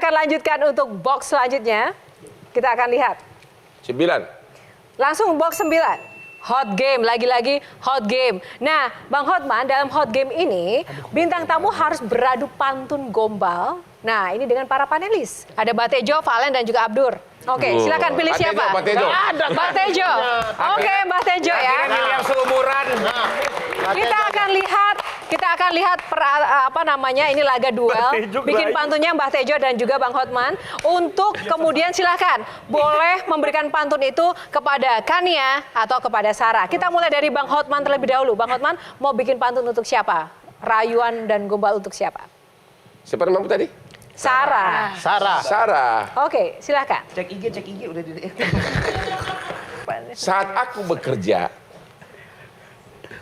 akan lanjutkan untuk box selanjutnya. Kita akan lihat. 9. Langsung box 9. Hot game, lagi-lagi hot game. Nah, Bang Hotman, dalam hot game ini, bintang tamu harus beradu pantun gombal. Nah, ini dengan para panelis. Ada Batejo, Valen, dan juga Abdur. Oke, silakan pilih siapa? Batejo. Batejo. Oke, Batejo ya. Yang seumuran. Kita akan lihat ini laga duel. Bikin pantunnya Mbah Tejo dan juga Bang Hotman. Untuk kemudian silakan boleh memberikan pantun itu kepada Kania atau kepada Sarah. Kita mulai dari Bang Hotman terlebih dahulu. Bang Hotman mau bikin pantun untuk siapa? Rayuan dan gombal untuk siapa? Siapa namamu tadi? Sarah. Oke, silakan. Cek IG udah di. Saat aku bekerja,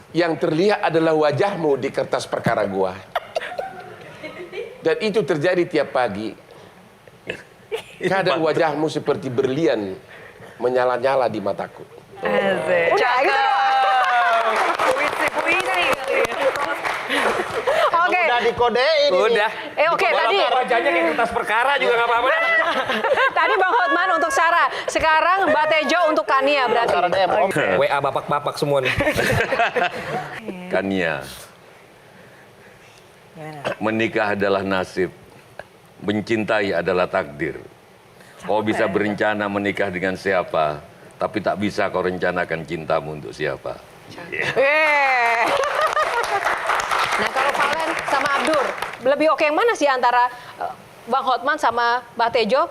yang terlihat adalah wajahmu di kertas perkara gua. Dan itu terjadi tiap pagi. Kadang wajahmu seperti berlian menyala-nyala di mataku. Udah, gitu doang. Puisi. Oke. Udah dikodein. Udah. Oke, tadi. Wajahnya kayak kertas perkara juga nggak apa-apa. Tadi Bang Hotman untuk Sarah. Sekarang Mbak Tejo untuk Kania berarti. WA bapak-bapak semua nih. Kania, menikah adalah nasib, mencintai adalah takdir. Kau bisa berencana menikah dengan siapa, tapi tak bisa kau rencanakan cintamu untuk siapa. Nah, kalau Valen sama Abdur, lebih oke yang mana sih antara Bang Hotman sama Mbak Tejo?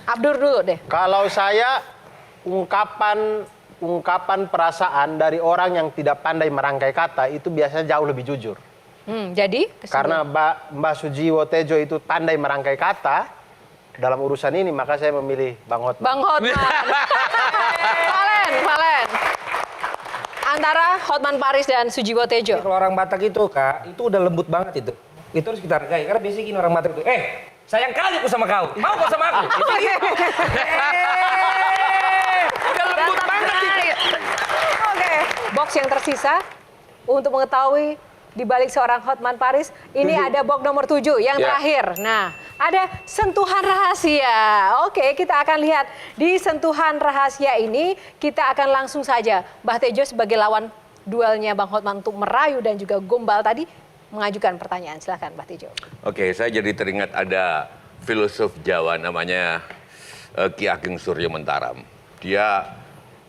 Abdur dulu deh. Kalau saya ungkapan perasaan dari orang yang tidak pandai merangkai kata itu biasanya jauh lebih jujur. Jadi? Karena Mbak Sujiwo Tejo itu pandai merangkai kata dalam urusan ini, maka saya memilih Bang Hotman. Bang Hotman. Valen. Antara Hotman Paris dan Sujiwo Tejo. Kalau orang Batak itu, Kak, itu udah lembut banget itu. Itu harus kita hargai. Karena biasanya gini orang Batak itu, sayang kali aku sama kau. Mau kau sama aku? Udah lembut banget itu. Oke. Box yang tersisa untuk mengetahui di balik seorang Hotman Paris, ini ada box nomor 7 yang terakhir. Nah, ada sentuhan rahasia. Oke, kita akan lihat di sentuhan rahasia ini, kita akan langsung saja Mbah Tejo sebagai lawan duelnya Bang Hotman untuk merayu dan juga gombal tadi mengajukan pertanyaan. Silakan Mbah Tejo. Oke, saya jadi teringat ada filosof Jawa namanya Ki Ageng Suryo Mentaram. Dia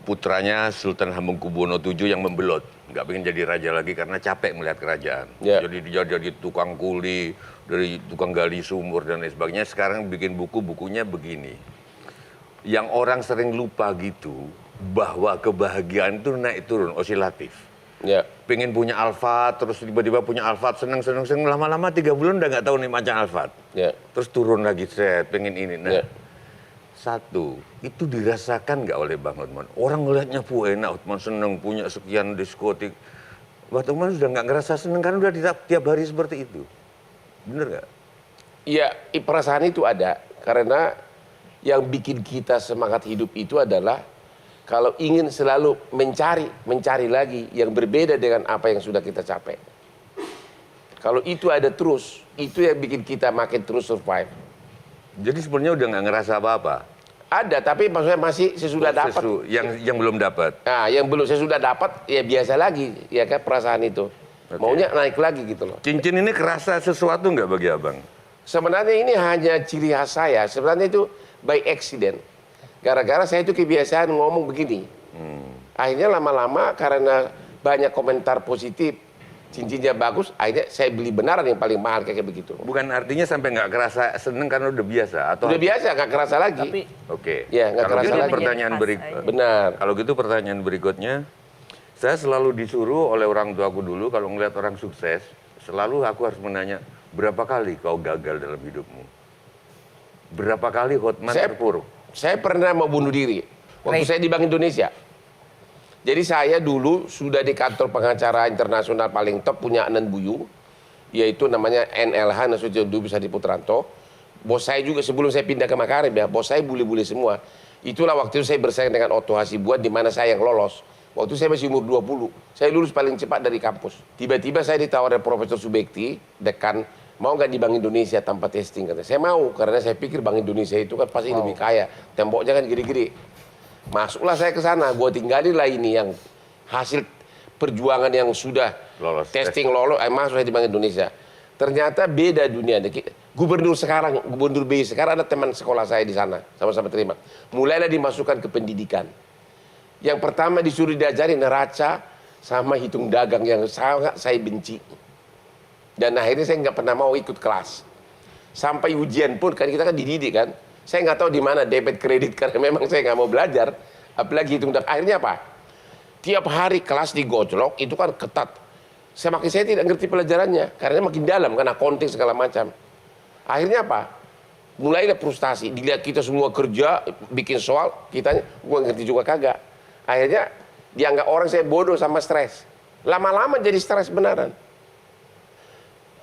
putranya Sultan Hamengkubuwono VII yang membelot. Nggak pengen jadi raja lagi karena capek melihat kerajaan. Jadi dia jadi tukang kuli, dari tukang gali sumur dan lain sebagainya. Sekarang bikin bukunya begini. Yang orang sering lupa gitu, bahwa kebahagiaan itu naik turun, osilatif. Pengen punya Alphard, terus tiba-tiba punya Alphard, seneng, lama-lama 3 bulan udah nggak tahu nih macam Alphard. Terus turun lagi, pengen ini. Nah, satu, itu dirasakan nggak oleh Bang Hotman? Orang ngelihatnya enak, Hotman seneng punya sekian diskotik. Bang Hotman sudah nggak ngerasa seneng karena udah tiap hari seperti itu. Bener nggak? Iya, perasaan itu ada. Karena yang bikin kita semangat hidup itu adalah kalau ingin selalu mencari lagi yang berbeda dengan apa yang sudah kita capai. Kalau itu ada terus, itu yang bikin kita makin terus survive. Jadi sebenarnya udah nggak ngerasa apa-apa? Ada, tapi maksudnya masih sesudah dapat. Yang belum dapat? Nah, yang belum sesudah dapat, ya biasa lagi, ya kan perasaan itu. Maunya naik lagi gitu loh. Cincin ini kerasa sesuatu nggak bagi abang? Sebenarnya ini hanya ciri khas saya. Sebenarnya itu by accident. Gara-gara saya itu kebiasaan ngomong begini. Akhirnya lama-lama karena banyak komentar positif, cincinnya bagus, akhirnya saya beli benaran yang paling mahal kayak begitu. Bukan artinya sampai nggak kerasa seneng karena udah biasa? Atau udah biasa, nggak kerasa lagi. Oke. Ya, nggak Kalau kerasa gitu lagi. pertanyaan Benar. Kalau gitu pertanyaan berikutnya, saya selalu disuruh oleh orang tuaku dulu kalau ngeliat orang sukses, selalu aku harus menanya, berapa kali kau gagal dalam hidupmu? Berapa kali Hotman terpuruk? Saya pernah mau bunuh diri waktu saya di Bank Indonesia. Jadi saya dulu sudah di kantor pengacara internasional paling top punya Anan Buyung, yaitu namanya NLH, Nasution Dubes Hadi Putranto. Bos saya juga sebelum saya pindah ke Makarim ya, bos saya bule-bule semua. Itulah waktu itu saya bersaing dengan Otto Hasibuan di mana saya yang lolos. Waktu saya masih umur 20, saya lulus paling cepat dari kampus. Tiba-tiba saya ditawari Profesor Subekti, dekan mau nggak di Bank Indonesia tanpa testing? Kata saya mau, karena saya pikir Bank Indonesia itu kan pasti lebih kaya, temboknya kan gede-gede. Masuklah saya ke sana, gue tinggalin lah ini yang hasil perjuangan yang sudah Lolos testing lolos, masuk saya di Bank Indonesia. Ternyata beda dunia. Gubernur BI sekarang ada teman sekolah saya di sana, sama-sama terima. Mulailah dimasukkan ke pendidikan. Yang pertama disuruh diajarin neraca sama hitung dagang yang sangat saya benci. Dan akhirnya saya nggak pernah mau ikut kelas. Sampai ujian pun kan kita kan dididik kan. Saya nggak tahu di mana debit kredit karena memang saya nggak mau belajar. Apalagi hitung dagang. Akhirnya apa? Tiap hari kelas digojlok itu kan ketat. Saya tidak ngerti pelajarannya karena makin dalam kan accounting segala macam. Akhirnya apa? Mulailah frustasi. Dilihat kita semua kerja, bikin soal, kitanya gua ngerti juga kagak. Akhirnya dianggap orang saya bodoh sama stres. Lama-lama jadi stres beneran.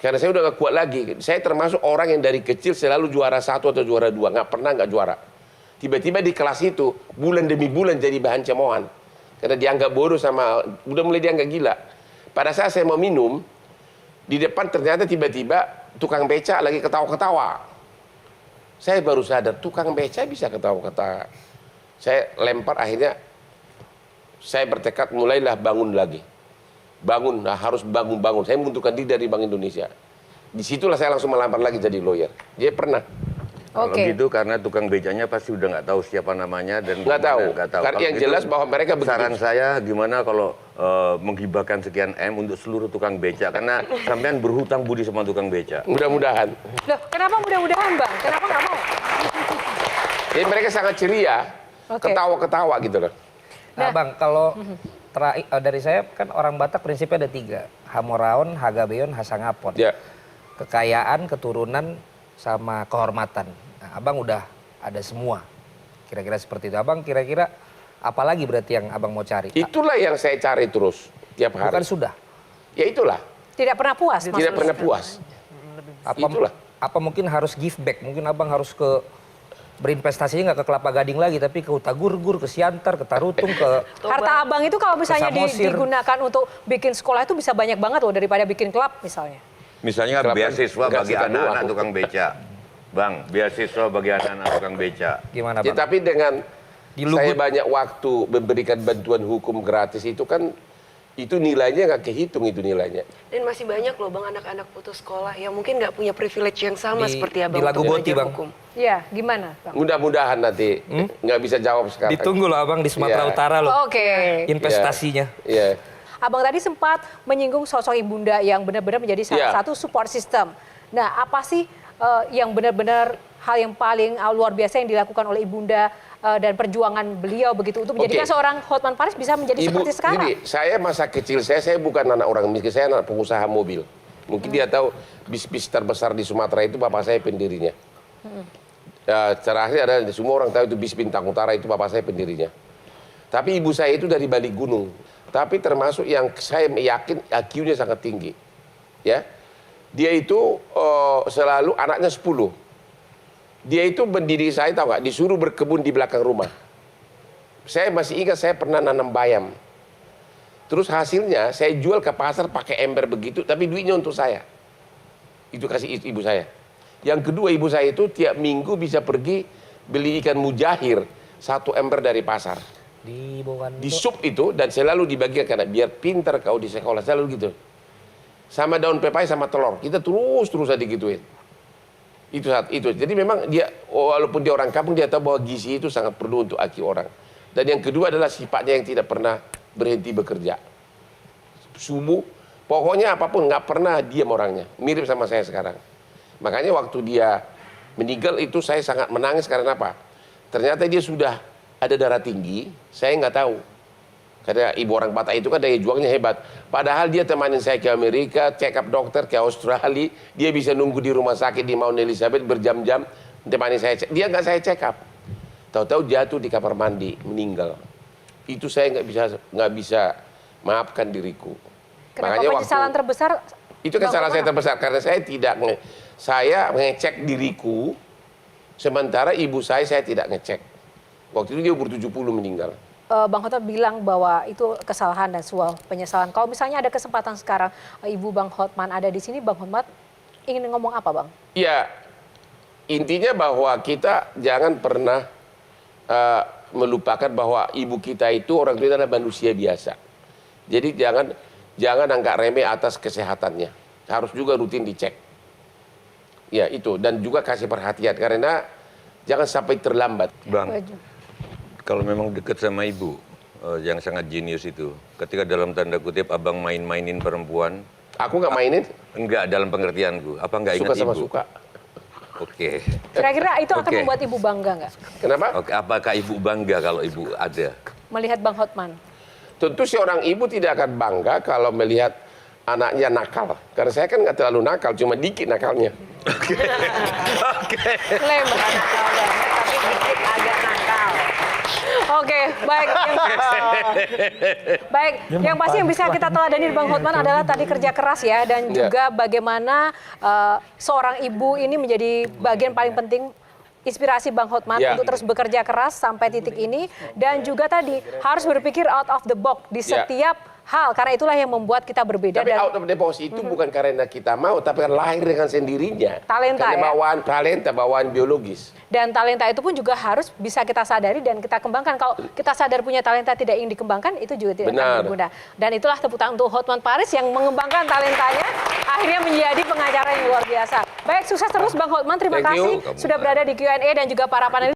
Karena saya udah gak kuat lagi. Saya termasuk orang yang dari kecil selalu juara 1 atau juara 2. Nggak pernah nggak juara. Tiba-tiba di kelas itu, bulan demi bulan jadi bahan cemoohan. Karena dianggap bodoh sama, udah mulai dianggap gila. Pada saat saya mau minum, di depan ternyata tiba-tiba tukang beca lagi ketawa-ketawa. Saya baru sadar, tukang beca bisa ketawa-ketawa. Saya lempar, akhirnya saya bertekad mulailah bangun lagi. Bangun, harus bangun-bangun. Saya mengundurkan diri dari Bank Indonesia. Disitulah saya langsung melamar lagi jadi lawyer. Dia pernah. Kalau Oke. gitu karena tukang becanya pasti udah nggak tahu siapa namanya dan Nggak tahu. nggak tahu. Karena Kalau yang gitu, jelas bahwa mereka saran begitu. saya gimana kalau menghibahkan sekian M untuk seluruh tukang beca karena sampean berhutang budi sama tukang beca. Mudah-mudahan. Loh, kenapa mudah-mudahan Bang? Kenapa nggak mau? Jadi mereka sangat ceria, Oke. ketawa-ketawa gitu loh. Nah, Bang, kalau dari saya kan orang Batak prinsipnya ada 3. Hamoraon, Hagabeon, Hasangapon. Ya. Kekayaan, keturunan, sama kehormatan. Nah, Abang udah ada semua. Kira-kira seperti itu. Abang kira-kira apalagi berarti yang Abang mau cari? Itulah yang saya cari terus tiap hari. Bukan sudah. Ya itulah. Tidak pernah puas. Tidak maksudnya? pernah puas. Itulah. Apa mungkin harus give back? Mungkin Abang harus berinvestasinya nggak ke Kelapa Gading lagi, tapi ke Utagurgur, ke Siantar, ke Tarutung, ke Harta Abang itu kalau misalnya Samosir. digunakan untuk bikin sekolah itu bisa banyak banget loh daripada bikin klub misalnya. Misalnya Kenapa beasiswa nggak bagi suka anak-anak doang? tukang beca. Bang, beasiswa bagi anak-anak tukang beca. gimana Ya, Bang? tapi dengan Di Lugut. saya banyak waktu memberikan bantuan hukum gratis itu kan itu nilainya nggak kehitung itu nilainya. Dan masih banyak loh Bang anak-anak putus sekolah yang mungkin nggak punya privilege yang sama Di- seperti Abang di Lagu untuk Boti, belajar Bang. hukum. Iya, gimana Bang? Mudah-mudahan nanti nggak bisa jawab sekarang. Ditunggu loh Abang di Sumatera Iya. Utara loh. Oke. Investasinya. Iya. Abang tadi sempat menyinggung sosok ibunda yang benar-benar menjadi salah Iya. satu support system. Nah, apa sih yang benar-benar hal yang paling luar biasa yang dilakukan oleh ibunda dan perjuangan beliau begitu untuk menjadikan Oke. seorang Hotman Paris bisa menjadi seperti sekarang? Gini, saya masa kecil saya bukan anak orang miskin, saya anak pengusaha mobil. Mungkin dia tahu bis-bis terbesar di Sumatera itu bapak saya pendirinya. Ya, terakhir ada semua orang tahu itu bis Bintang Utara itu bapak saya pendirinya. Tapi ibu saya itu dari balik gunung. Tapi termasuk yang saya yakin IQ-nya sangat tinggi. Ya, dia itu selalu anaknya 10. Dia itu mendidik saya tahu nggak, disuruh berkebun di belakang rumah. Saya masih ingat saya pernah nanam bayam. Terus hasilnya saya jual ke pasar pakai ember begitu, tapi duitnya untuk saya. Itu kasih ibu saya. Yang kedua ibu saya itu tiap minggu bisa pergi beli ikan mujahir 1 ember dari pasar. Di Bogando. Di sup itu dan selalu dibagikan karena biar pintar kau di sekolah, selalu gitu. Sama daun pepaya sama telur, kita terus-terusan digituin. Itu saat itu. Jadi memang dia walaupun dia orang kampung dia tahu bahwa gizi itu sangat perlu untuk IQ orang. Dan yang kedua adalah sifatnya yang tidak pernah berhenti bekerja. Subuh, pokoknya apapun nggak pernah diam orangnya. Mirip sama saya sekarang. Makanya waktu dia meninggal itu saya sangat menangis karena apa? Ternyata dia sudah ada darah tinggi, saya nggak tahu. Karena ibu orang Batak itu kan daya juangnya hebat. Padahal dia temanin saya ke Amerika, check up dokter, ke Australia. Dia bisa nunggu di rumah sakit di Mount Elizabeth berjam-jam. Temanin saya, dia nggak saya check up. Tahu-tahu jatuh di kamar mandi, meninggal. Itu saya nggak bisa maafkan diriku. Kenapa penyesalan terbesar? Itu kan Bang salah saya Hotman? terbesar karena saya ngecek diriku, sementara ibu saya tidak ngecek. Waktu itu dia umur 70 meninggal. Bang Hotman bilang bahwa itu kesalahan dan sebuah penyesalan. Kalau misalnya ada kesempatan sekarang Ibu Bang Hotman ada di sini, Bang Hotman ingin ngomong apa, Bang? Ya, intinya bahwa kita jangan pernah melupakan bahwa ibu kita itu orang tua adalah manusia biasa. Jadi jangan anggap remeh atas kesehatannya. Harus juga rutin dicek. Ya itu, dan juga kasih perhatian karena jangan sampai terlambat. Bang, kalau memang dekat sama ibu yang sangat jenius itu, ketika dalam tanda kutip abang main-mainin perempuan, Aku nggak mainin, enggak dalam pengertianku, apa enggak ingat suka sama ibu? suka. Oke. Kira-kira itu akan Oke. membuat ibu bangga nggak? Kenapa? Oke, apakah ibu bangga kalau ibu ada? Melihat Bang Hotman? Tentu seorang ibu tidak akan bangga kalau melihat anaknya nakal. Karena saya kan nggak terlalu nakal, cuma dikit nakalnya. Klaim bukan nakal banget, tapi dikit agak nakal. Oke, baik. Baik, yang pasti yang bisa kita teladani di Bang Hotman adalah tadi kerja keras ya, dan juga bagaimana seorang ibu ini menjadi bagian paling penting inspirasi Bang Hotman Ya. untuk terus bekerja keras sampai titik ini, dan juga tadi harus berpikir out of the box di Ya. setiap hal, karena itulah yang membuat kita berbeda. Tapi Dan out of the box itu bukan karena kita mau, tapi kan lahir dengan sendirinya. Talenta, karena ya? bawaan talenta, bawaan biologis. Dan talenta itu pun juga harus bisa kita sadari dan kita kembangkan. Kalau kita sadar punya talenta tidak ingin dikembangkan, itu juga tidak akan Benar. berguna. Dan itulah tepuk tangan untuk Hotman Paris yang mengembangkan talentanya, akhirnya menjadi pengacara yang luar biasa. Baik, sukses terus Bang Hotman. Terima Thank you. kasih sudah berada di Q&A dan juga para panelis.